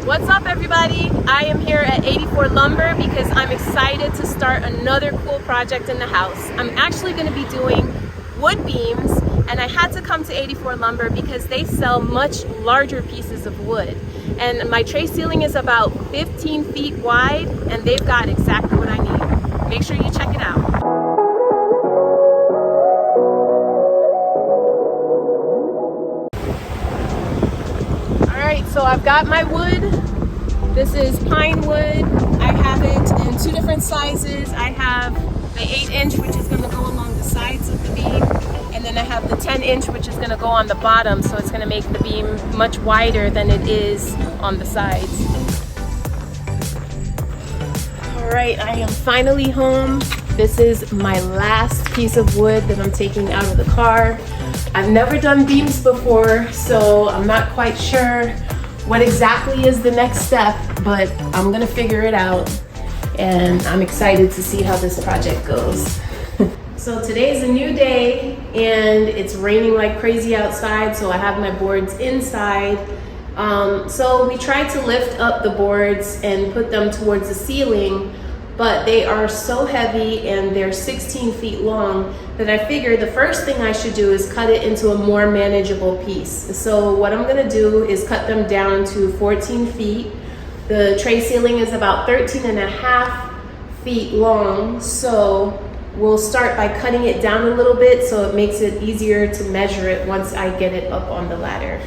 What's up, everybody? I am here at 84 Lumber because I'm excited to start another cool project in the house. I'm actually going to be doing wood beams, and I had to come to 84 Lumber because they sell much larger pieces of wood. And my tray ceiling is about 15 feet wide, and they've got exactly what I need. Make sure you check it out. So I've got my wood. This is pine wood. I have it in two different sizes. I have the 8-inch, which is going to go along the sides of the beam, and then I have the 10-inch, which is going to go on the bottom, so it's going to make the beam much wider than it is on the sides. All right, I am finally home. This is my last piece of wood that I'm taking out of the car. I've never done beams before, so I'm not quite sure what exactly is the next step, but I'm gonna figure it out, and I'm excited to see how this project goes. So today's a new day, and it's raining like crazy outside, so I have my boards inside. So we tried to lift up the boards and put them towards the ceiling, but they are so heavy and they're 16 feet long that I figured the first thing I should do is cut it into a more manageable piece. So what I'm gonna do is cut them down to 14 feet. The tray ceiling is about 13.5 feet long, so we'll start by cutting it down a little bit so it makes it easier to measure it once I get it up on the ladder.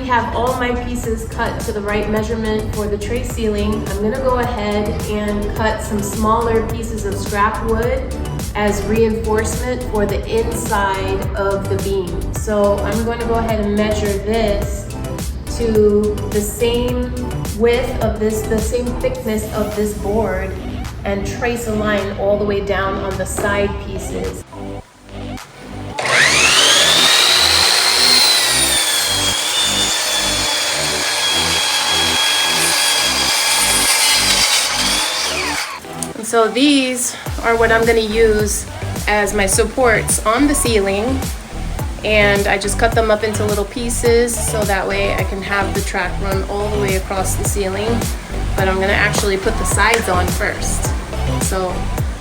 Have all my pieces cut to the right measurement for the tray ceiling. I'm gonna go ahead and cut some smaller pieces of scrap wood as reinforcement for the inside of the beam. So I'm going to go ahead and measure this to the same width of this, the same thickness of this board, and trace a line all the way down on the side pieces. So these are what I'm going to use as my supports on the ceiling, and I just cut them up into little pieces so that way I can have the track run all the way across the ceiling, but I'm going to actually put the sides on first, so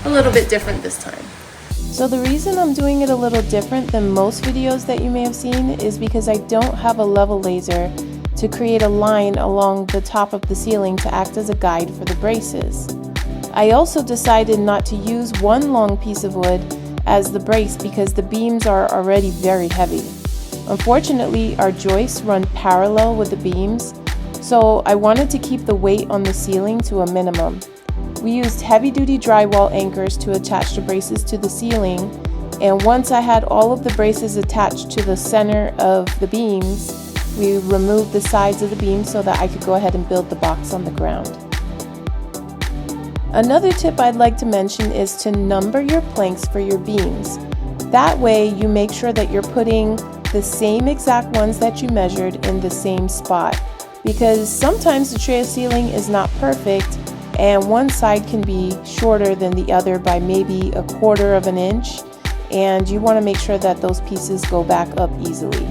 a little bit different this time. So the reason I'm doing it a little different than most videos that you may have seen is because I don't have a level laser to create a line along the top of the ceiling to act as a guide for the braces. I also decided not to use one long piece of wood as the brace because the beams are already very heavy. Unfortunately, our joists run parallel with the beams, so I wanted to keep the weight on the ceiling to a minimum. We used heavy-duty drywall anchors to attach the braces to the ceiling, and once I had all of the braces attached to the center of the beams, we removed the sides of the beam so that I could go ahead and build the box on the ground. Another tip I'd like to mention is to number your planks for your beams. That way you make sure that you're putting the same exact ones that you measured in the same spot, because sometimes the tray ceiling is not perfect and one side can be shorter than the other by maybe 1/4 of an inch, and you want to make sure that those pieces go back up easily.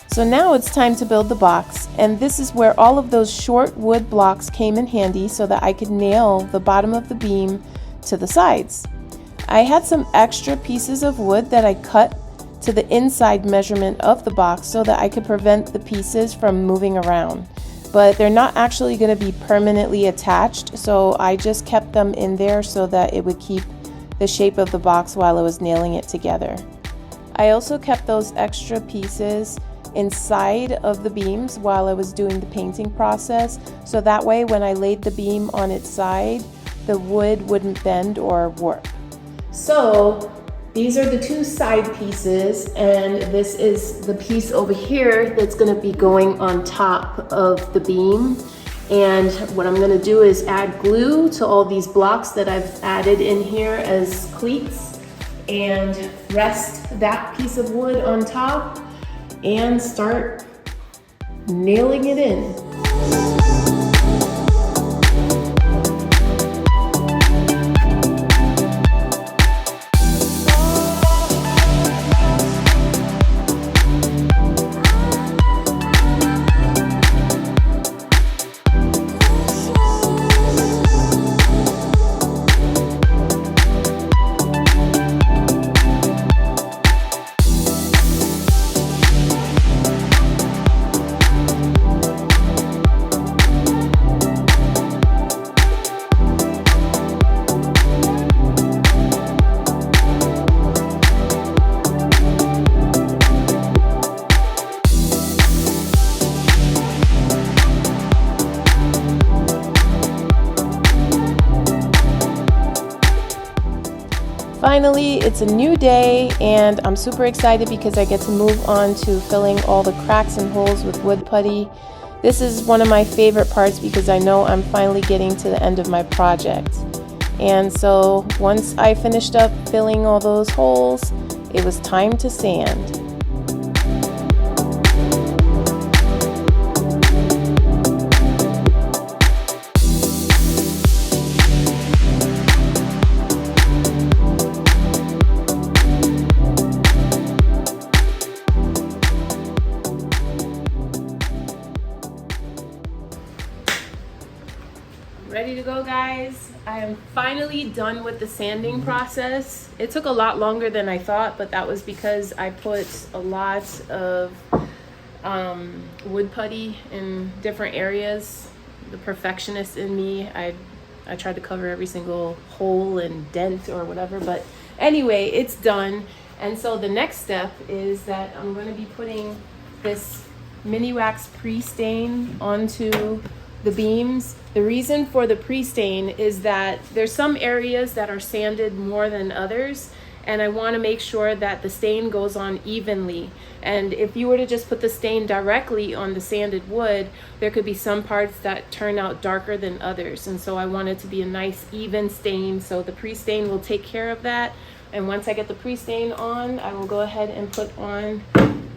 So now it's time to build the box, and this is where all of those short wood blocks came in handy so that I could nail the bottom of the beam to the sides. I had some extra pieces of wood that I cut to the inside measurement of the box so that I could prevent the pieces from moving around. But they're not actually going to be permanently attached, so I just kept them in there so that it would keep the shape of the box while I was nailing it together. I also kept those extra pieces inside of the beams while I was doing the painting process, so that way when I laid the beam on its side, the wood wouldn't bend or warp. So these are the two side pieces, and this is the piece over here that's gonna be going on top of the beam. And what I'm gonna do is add glue to all these blocks that I've added in here as cleats, and rest that piece of wood on top and start nailing it in. Finally, it's a new day and I'm super excited because I get to move on to filling all the cracks and holes with wood putty. This is one of my favorite parts because I know I'm finally getting to the end of my project. And so once I finished up filling all those holes, it was time to sand. Ready to go, guys? I am finally done with the sanding process. It took a lot longer than I thought, but that was because I put a lot of wood putty in different areas. The perfectionist in me, I tried to cover every single hole and dent or whatever, but anyway, it's done. And so the next step is that I'm going to be putting this Minwax pre-stain onto the beams. The reason for the pre-stain is that there's some areas that are sanded more than others, and I want to make sure that the stain goes on evenly. And if you were to just put the stain directly on the sanded wood, there could be some parts that turn out darker than others, and so I want it to be a nice even stain. So the pre-stain will take care of that, and once I get the pre-stain on, I will go ahead and put on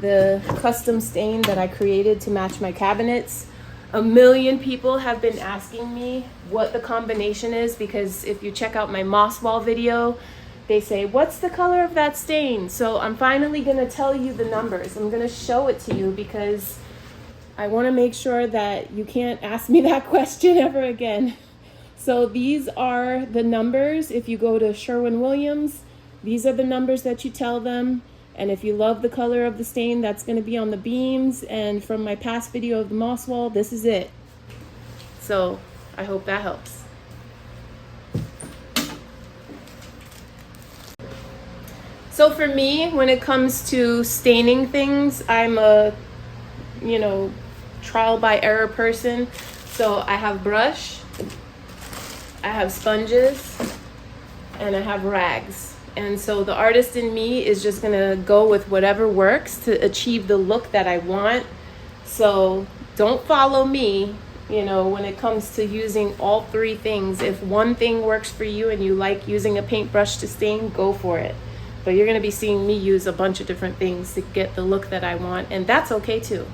the custom stain that I created to match my cabinets. A million people have been asking me what the combination is, because if you check out my moss wall video, they say, what's the color of that stain? So I'm finally gonna tell you the numbers. I'm gonna show it to you because I wanna make sure that you can't ask me that question ever again. So these are the numbers. If you go to Sherwin-Williams, these are the numbers that you tell them. And if you love the color of the stain, that's going to be on the beams. And from my past video of the moss wall, this is it. So I hope that helps. So for me, when it comes to staining things, I'm a, trial by error person. So I have brush, I have sponges, and I have rags. And so the artist in me is just gonna go with whatever works to achieve the look that I want. So don't follow me, when it comes to using all three things. If one thing works for you and you like using a paintbrush to stain, go for it. But you're gonna be seeing me use a bunch of different things to get the look that I want, and that's okay too.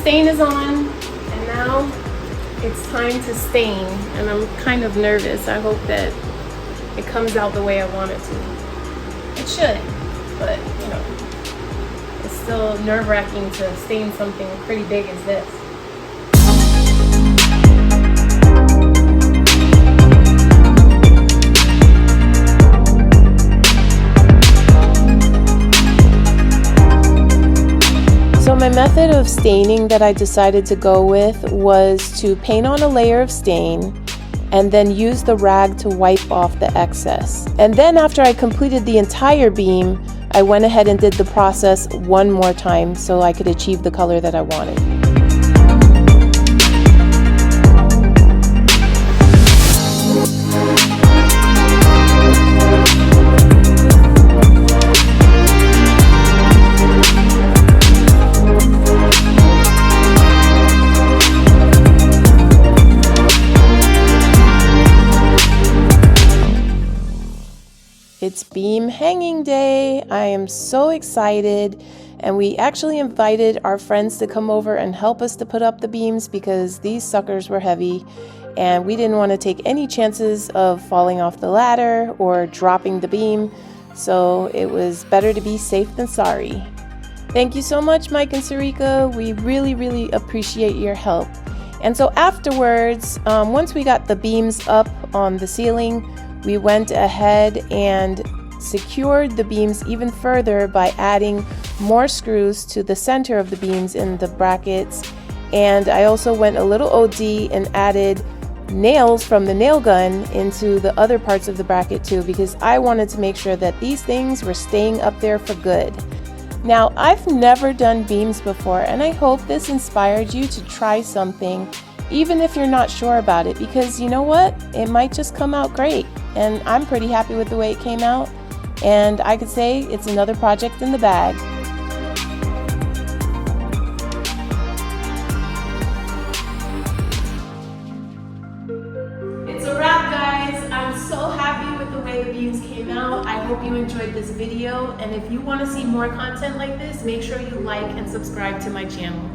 Stain is on, and now it's time to stain, and I'm kind of nervous. I hope that it comes out the way I want it to. It should, but it's still nerve-wracking to stain something pretty big as this. my method of staining that I decided to go with was to paint on a layer of stain and then use the rag to wipe off the excess. And then after I completed the entire beam, I went ahead and did the process one more time so I could achieve the color that I wanted. It's beam hanging day. I am so excited, and we actually invited our friends to come over and help us to put up the beams because these suckers were heavy and we didn't want to take any chances of falling off the ladder or dropping the beam, so it was better to be safe than sorry. Thank you so much, Mike and Sarika. We really appreciate your help. And so afterwards, once we got the beams up on the ceiling, we went ahead and secured the beams even further by adding more screws to the center of the beams in the brackets. And I also went a little OD and added nails from the nail gun into the other parts of the bracket too, because I wanted to make sure that these things were staying up there for good. Now, I've never done beams before, and I hope this inspired you to try something, even if you're not sure about it, because you know what? It might just come out great. And I'm pretty happy with the way it came out, and I could say it's another project in the bag. It's a wrap, guys. I'm so happy with the way the beams came out. I hope you enjoyed this video, and if you want to see more content like this, make sure you like and subscribe to my channel.